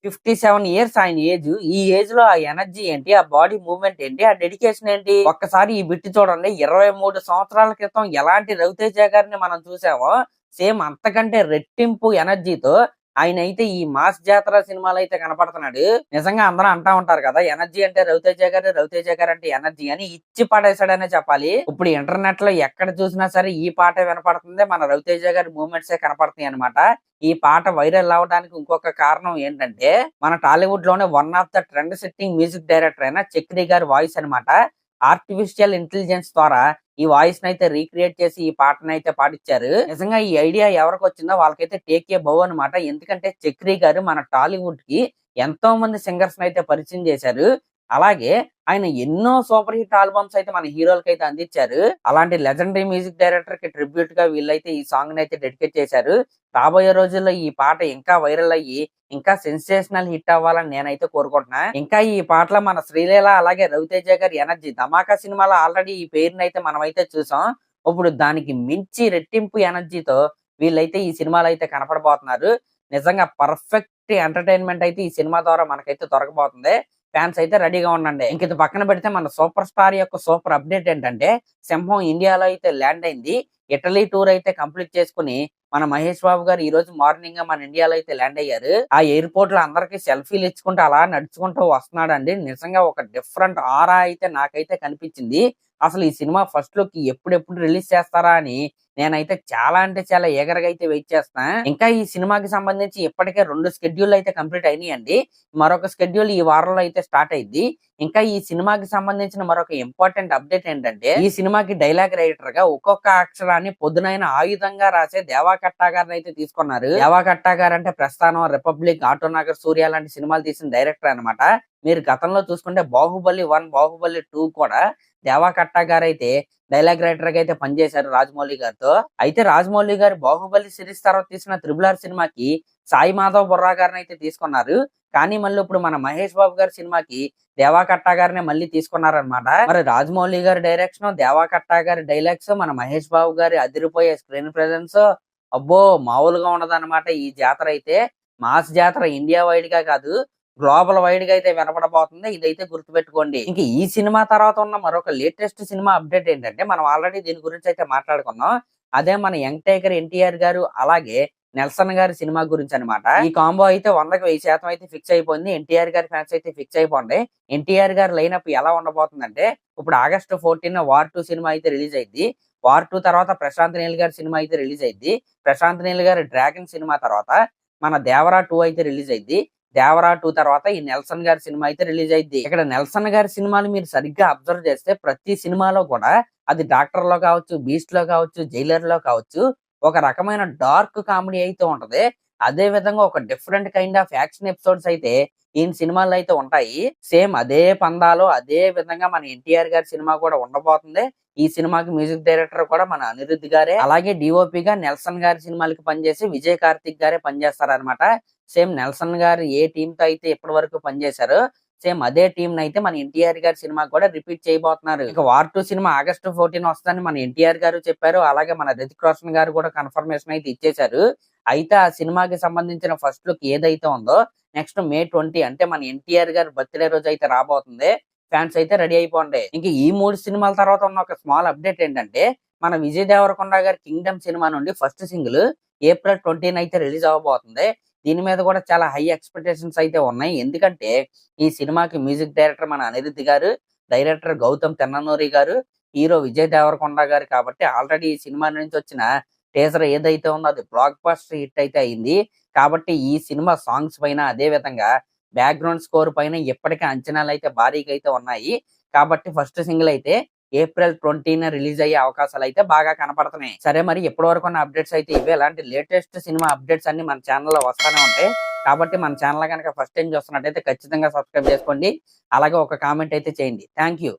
57 years ఆయన age. ఈ age లో ఆ ఎనర్జీ ఏంటి, ఆ బాడీ మూవ్మెంట్ ఏంటి, ఆ డెడికేషన్ ఏంటి, ఒక్కసారి ఈ బిట్ చూడండి. 23 సంవత్సరాల క్రితం ఎలాంటి రవితేజ గారిని మనం చూసామో సేమ్ అంతకంటే రెట్టింపు ఎనర్జీతో ఆయన అయితే ఈ మాస్ జాతర సినిమాలో అయితే కనపడుతున్నాడు. నిజంగా అందరూ అంటా ఉంటారు కదా, ఎనర్జీ అంటే రవితేజ గారు, రవితేజ గారు అంటే ఎనర్జీ అని ఇచ్చి పడేశాడనే చెప్పాలి. ఇప్పుడు ఇంటర్నెట్ లో ఎక్కడ చూసినా సరే ఈ పాట వినపడుతుంది, మన రవితేజ గారి మూవ్మెంట్సే కనపడుతున్నాయి అనమాట. ఈ పాట వైరల్ అవడానికి ఇంకొక కారణం ఏంటంటే, మన టాలీవుడ్ లోనే one of the trend setting music director అయిన చక్రి గారి వాయిస్ అనమాట. ఆర్టిఫిషియల్ ఇంటెలిజెన్స్ ద్వారా ఈ వాయిస్ నైతే రీక్రియేట్ చేసి ఈ పాటనైతే పాటించారు. నిజంగా ఈ ఐడియా ఎవరికి వచ్చిందో వాళ్ళకైతే టేక్ ఏ బౌ అనమాట. ఎందుకంటే చక్రి గారు మన టాలీవుడ్ కి ఎంతో మంది సింగర్స్ అయితే పరిచయం చేశారు. అలాగే ఆయన ఎన్నో సూపర్ హిట్ ఆల్బమ్స్ అయితే మన హీరోలకి అయితే అందించారు. అలాంటి లెజెండరీ మ్యూజిక్ డైరెక్టర్ కి ట్రిబ్యూట్ గా వీళ్ళైతే ఈ సాంగ్ అయితే డెడికేట్ చేశారు. రాబోయే రోజుల్లో ఈ పాట ఇంకా వైరల్ అయ్యి ఇంకా సెన్సేషనల్ హిట్ అవ్వాలని నేనైతే కోరుకుంటున్నా. ఇంకా ఈ పాటలో మన శ్రీలీల అలాగే రవితేజ గారి ఎనర్జీ, ధమాకా సినిమాలో ఆల్రెడీ ఈ పేరుని అయితే మనమైతే చూసాం. ఇప్పుడు దానికి మించి రెట్టింపు ఎనర్జీతో వీళ్ళైతే ఈ సినిమాలో అయితే కనపడబోతున్నారు. నిజంగా పర్ఫెక్ట్ ఎంటర్టైన్మెంట్ అయితే ఈ సినిమా ద్వారా మనకైతే దొరకబోతుంది. ఫ్యాన్స్ అయితే రెడీగా ఉండండి. ఇంక ఇది పక్కన పెడితే మన సూపర్ స్టార్ యొక్క సూపర్ అప్డేట్ ఏంటంటే, సింహం ఇండియాలో అయితే ల్యాండ్ అయింది. ఇటలీ టూర్ అయితే కంప్లీట్ చేసుకుని మన మహేష్ బాబు గారు ఈ రోజు మార్నింగ్ మన ఇండియాలో అయితే ల్యాండ్ అయ్యారు. ఆ ఎయిర్పోర్ట్ లో అందరికి సెల్ఫీలు ఇచ్చుకుంటూ అలా నడుచుకుంటూ వస్తున్నాడండి. నిజంగా ఒక డిఫరెంట్ ఆరా అయితే నాకైతే కనిపించింది. అసలు ఈ సినిమా ఫస్ట్ లుక్ ఎప్పుడెప్పుడు రిలీజ్ చేస్తారా అని నేనైతే చాలా అంటే చాలా ఏగరగా అయితే వెయిట్ చేస్తున్నా. ఇంకా ఈ సినిమాకి సంబంధించి ఇప్పటికే 2 స్కెడ్యూల్ అయితే కంప్లీట్ అయినాయండి. మరొక స్కెడ్యూల్ ఈ వారంలో అయితే స్టార్ట్ అయింది. ఇంకా ఈ సినిమాకి సంబంధించిన మరొక ఇంపార్టెంట్ అప్డేట్ ఏంటంటే, ఈ సినిమాకి డైలాగ్ రైటర్ గా ఒక్కొక్క అక్షరాన్ని పొద్దునైన ఆయుధంగా రాసే దేవా కట్టా గారిని అయితే తీసుకున్నారు. దేవా కట్టా గారు అంటే ప్రస్థానం, రిపబ్లిక్, ఆటోనగర్, సూర్య లాంటి సినిమాలు తీసిన డైరెక్టర్ అనమాట. మీరు గతంలో చూసుకుంటే బాహుబలి 1, బాహుబలి 2 కూడా దేవా కట్టా గారు అయితే డైలాగ్ రైటర్ గా అయితే పనిచేశారు రాజమౌళి గారితో. అయితే రాజమౌళి గారు బాహుబలి సిరీస్ తర్వాత తీసిన RRR సినిమాకి సాయి మాధవ్ బుర్రా గారిని అయితే తీసుకున్నారు. కానీ మళ్ళీ ఇప్పుడు మన మహేష్ బాబు గారి సినిమాకి దేవా కట్టా గారినే మళ్ళీ తీసుకున్నారనమాట. మరి రాజమౌళి గారి డైరెక్షన్, దేవా కట్టా గారి డైలాగ్స్, మన మహేష్ బాబు గారి అదిరిపోయే స్క్రీన్ ప్రెజెన్స్, అబ్బో మామూలుగా ఉండదన్నమాట. ఈ జాతర అయితే మాస్ జాతర ఇండియా వైడ్ గా కాదు, గ్లోబల్ వైడ్ గా అయితే వినపడబోతుంది. ఇదైతే గుర్తుపెట్టుకోండి. ఇంక ఈ సినిమా తర్వాత ఉన్న మరొక లేటెస్ట్ సినిమా అప్డేట్ ఏంటంటే, మనం ఆల్రెడీ దీని గురించి అయితే మాట్లాడుకున్నాం. అదే మన యంగ్ టైగర్ ఎన్టీఆర్ గారు అలాగే నెల్సన్ గారి సినిమా గురించి అనమాట. ఈ కాంబో అయితే 100% అయితే ఫిక్స్ అయిపోయింది. ఎన్టీఆర్ గారి ఫ్యాన్స్ అయితే ఫిక్స్ అయిపోండి. ఎన్టీఆర్ గారి లైనప్ ఎలా ఉండబోతుందంటే, ఇప్పుడు ఆగస్టు 14 వార్ 2 సినిమా అయితే రిలీజ్ అయింది. వార్ 2 తర్వాత ప్రశాంత్ నీల్ గారి సినిమా అయితే రిలీజ్ అయింది. ప్రశాంత్ నీల్ గారి డ్రాగన్ సినిమా తర్వాత మన దేవరా 2 అయితే రిలీజ్ అయింది. దేవరా 2 తర్వాత ఈ నెల్సన్ గారి సినిమా అయితే రిలీజ్ అయింది. ఇక్కడ నెల్సన్ గారి సినిమాలు మీరు సరిగ్గా అబ్జర్వ్ చేస్తే ప్రతి సినిమాలో కూడా అది డాక్టర్ లో కావచ్చు, బీస్ట్ లో కావచ్చు, జైలర్ లో కావచ్చు, ఒక రకమైన డార్క్ కామెడీ అయితే ఉంటది. అదే విధంగా ఒక different kind of action episodes అయితే ఈయన సినిమాల్లో అయితే ఉంటాయి. సేమ్ అదే పందాలు అదే విధంగా మన ఎన్టీఆర్ గారి సినిమా కూడా ఉండబోతుంది. ఈ సినిమాకి మ్యూజిక్ డైరెక్టర్ కూడా మన అనిరుద్ధ్ గారే, అలాగే డిఓపి గా నెల్సన్ గారి సినిమాలకి పనిచేసి విజయ్ కార్తిక్ గారే పనిచేస్తారనమాట. సేమ్ నెల్సన్ గారు ఏ టీమ్ తో అయితే ఇప్పటి వరకు పనిచేశారో సేమ్ అదే టీం అయితే మన ఎన్టీఆర్ గారి సినిమా కూడా రిపీట్ చేయబోతున్నారు. ఇక వార్ 2 సినిమా ఆగస్టు 14 వస్తుందని మన ఎన్టీఆర్ గారు చెప్పారు. అలాగే మన రితిక్ రోషన్ గారు కూడా కన్ఫర్మేషన్ అయితే ఇచ్చేశారు. అయితే ఆ సినిమాకి సంబంధించిన ఫస్ట్ లుక్ ఏదైతే ఉందో నెక్స్ట్ May 20 అంటే మన ఎన్టీఆర్ గారి బర్త్డే రోజు అయితే రాబోతుంది. ఫ్యాన్స్ అయితే రెడీ అయిపోండి. ఇంక ఈ 3 సినిమాల తర్వాత ఉన్న ఒక స్మాల్ అప్డేట్ ఏంటంటే, మన విజయ్ దేవరకొండ గారి కింగ్డమ్ సినిమా నుండి ఫస్ట్ సింగిల్ April 20 అయితే రిలీజ్ అవ్వబోతుంది. దీని మీద కూడా చాలా హై ఎక్స్పెక్టేషన్స్ అయితే ఉన్నాయి. ఎందుకంటే ఈ సినిమాకి మ్యూజిక్ డైరెక్టర్ మన అనిరుద్ధ్ గారు, డైరెక్టర్ గౌతమ్ తెన్ననూరి గారు, హీరో విజయ్ దేవరకొండ గారు. కాబట్టి ఆల్రెడీ ఈ సినిమా నుంచి వచ్చిన టీజర్ ఏదైతే ఉందో అది బ్లాక్ బస్టర్ హిట్ అయితే అయింది. కాబట్టి ఈ సినిమా సాంగ్స్ పైన అదే విధంగా బ్యాక్గ్రౌండ్ స్కోర్ పైన ఇప్పటికే అంచనాలు అయితే భారీగా అయితే ఉన్నాయి. కాబట్టి ఫస్ట్ సింగిల్ అయితే April 20 రిలీజ్ అయ్యే అవకాశాలు అయితే బాగా కనపడుతున్నాయి. సరే, మరి ఇప్పటి వరకు ఉన్న అప్డేట్స్ అయితే ఇవే. ఇలాంటి లేటెస్ట్ సినిమా అప్డేట్స్ అన్ని మన ఛానల్లో వస్తానే ఉంటాయి. కాబట్టి మన ఛానల్ కనుక ఫస్ట్ టైం చూస్తున్నట్టయితే ఖచ్చితంగా సబ్స్క్రైబ్ చేసుకోండి. అలాగే ఒక కామెంట్ అయితే చేయండి. Thank you.